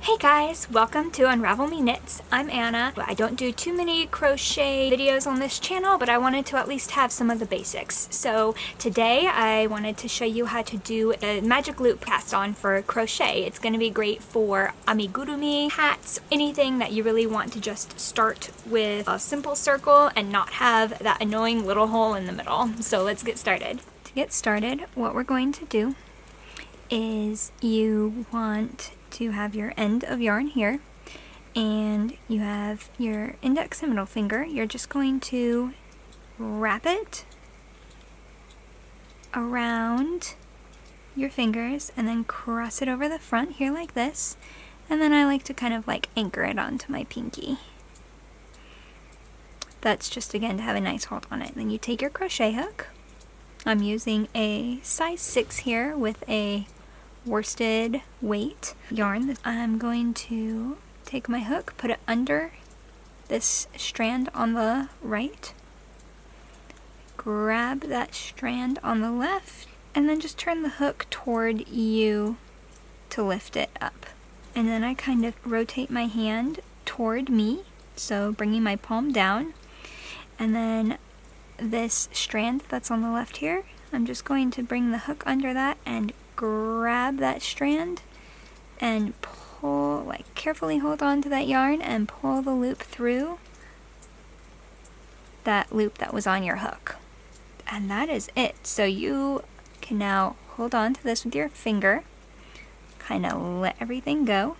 Hey guys, welcome to Unravel Me Knits. I'm Anna. I don't do too many crochet videos on this channel, but I wanted to at least have some of the basics. So today I wanted to show you how to do a magic loop cast on for crochet. It's going to be great for amigurumi, hats, anything that you really want to just start with a simple circle and not have that annoying little hole in the middle. So let's get started. To get started, what we're going to do is you want to have your end of yarn here, and you have your index and middle finger. You're just going to wrap it around your fingers and then cross it over the front here like this, and then I like to kind of like anchor it onto my pinky. That's just again to have a nice hold on it. Then you take your crochet hook. I'm using a size 6 here with a worsted weight yarn. I'm going to take my hook, put it under this strand on the right, grab that strand on the left, and then just turn the hook toward you to lift it up. And then I kind of rotate my hand toward me, so bringing my palm down, and then this strand that's on the left here, I'm just going to bring the hook under that and grab that strand and pull, like carefully hold on to that yarn and pull the loop through that loop that was on your hook. And that is it. So you can now hold on to this with your finger, kind of let everything go,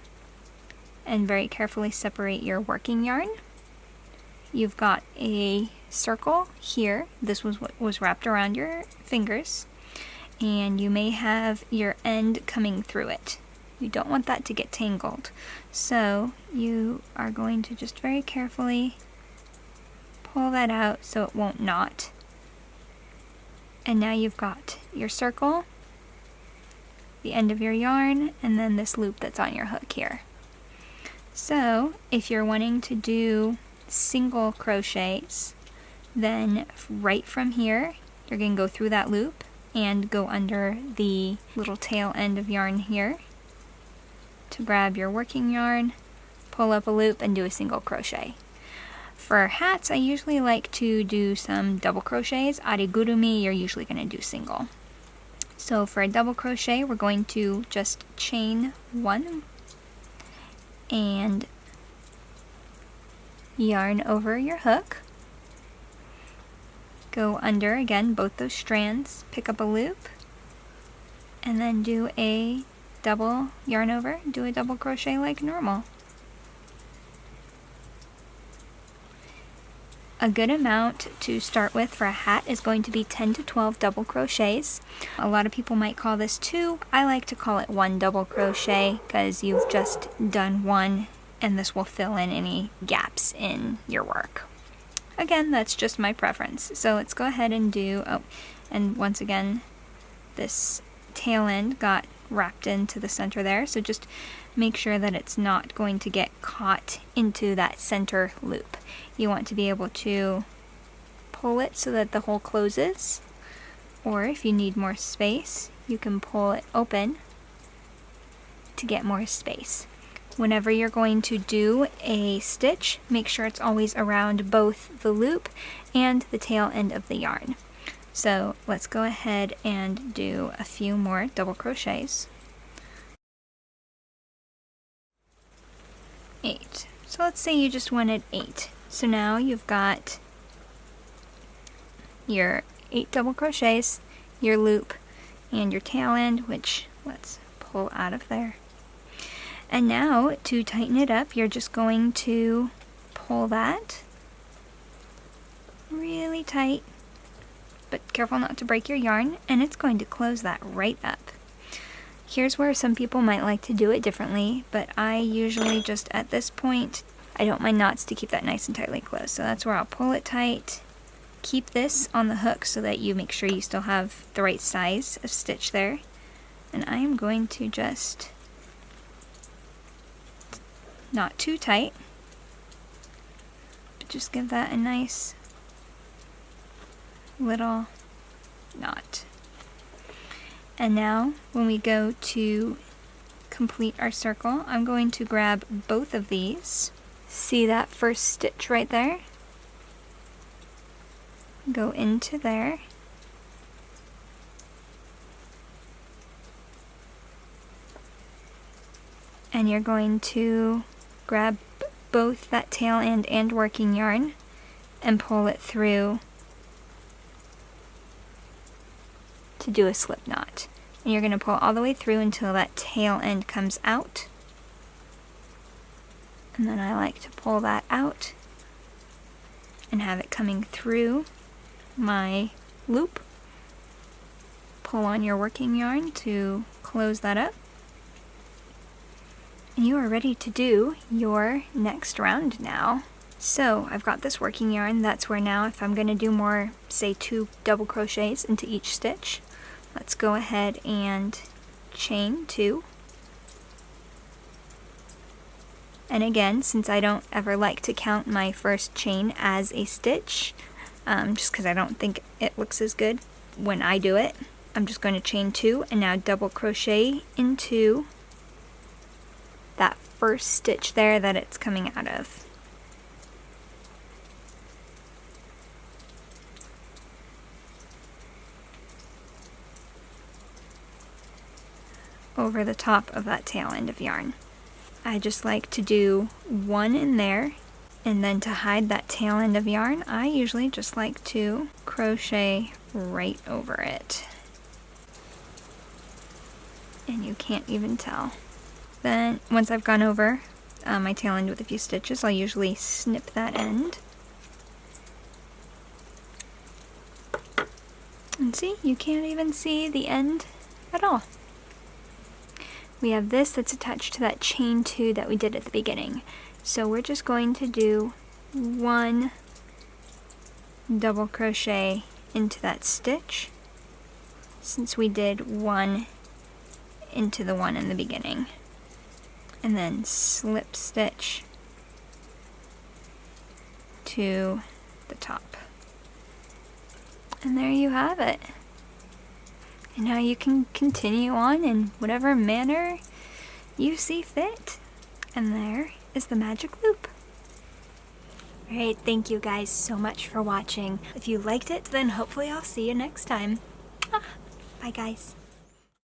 and very carefully separate your working yarn. You've got a circle here. This was what was wrapped around your fingers, and you may have your end coming through it. You don't want that to get tangled. So you are going to just very carefully pull that out so it won't knot. And now you've got your circle, the end of your yarn, and then this loop that's on your hook here. So if you're wanting to do single crochets, then right from here you're going to go through that loop and go under the little tail end of yarn here to grab your working yarn, pull up a loop, and do a single crochet. For hats, I usually like to do some double crochets. Amigurumi, you're usually going to do single. So for a double crochet, we're going to just chain one and yarn over your hook. Go under again both those strands, pick up a loop, and then do a double yarn over, do a double crochet like normal. A good amount to start with for a hat is going to be 10 to 12 double crochets. A lot of people might call this 2. I like to call it 1 double crochet because you've just done one, and this will fill in any gaps in your work. Again, that's just my preference. So let's go ahead and do, and once again, this tail end got wrapped into the center there, so just make sure that it's not going to get caught into that center loop. You want to be able to pull it so that the hole closes, or if you need more space, you can pull it open to get more space. Whenever you're going to do a stitch, make sure it's always around both the loop and the tail end of the yarn. So let's go ahead and do a few more double crochets. 8. So let's say you just wanted 8. So now you've got your 8 double crochets, your loop, and your tail end, which let's pull out of there. And now, to tighten it up, you're just going to pull that really tight, but careful not to break your yarn, and it's going to close that right up. Here's where some people might like to do it differently, but I usually just, at this point, I don't mind knots to keep that nice and tightly closed. So that's where I'll pull it tight, keep this on the hook so that you make sure you still have the right size of stitch there, and I am going to just not too tight, but just give that a nice little knot. And now when we go to complete our circle, I'm going to grab both of these. See that first stitch right there? Go into there. And you're going to grab both that tail end and working yarn and pull it through to do a slip knot. And you're going to pull all the way through until that tail end comes out. And then I like to pull that out and have it coming through my loop. Pull on your working yarn to close that up. And you are ready to do your next round now. So I've got this working yarn. That's where now if I'm going to do more, say 2 double crochets into each stitch, let's go ahead and chain 2. And again, since I don't ever like to count my first chain as a stitch, just because I don't think it looks as good when I do it, I'm just going to chain 2 and now double crochet into that first stitch there that it's coming out of. Over the top of that tail end of yarn. I just like to do 1 in there, and then to hide that tail end of yarn, I usually just like to crochet right over it. And you can't even tell. Then, once I've gone over my tail end with a few stitches, I'll usually snip that end. And see, you can't even see the end at all. We have this that's attached to that chain 2 that we did at the beginning. So we're just going to do 1 double crochet into that stitch, since we did 1 into the one in the beginning. And then slip stitch to the top. And there you have it. And now you can continue on in whatever manner you see fit. And there is the magic loop. Alright, thank you guys so much for watching. If you liked it, then hopefully I'll see you next time. Bye guys.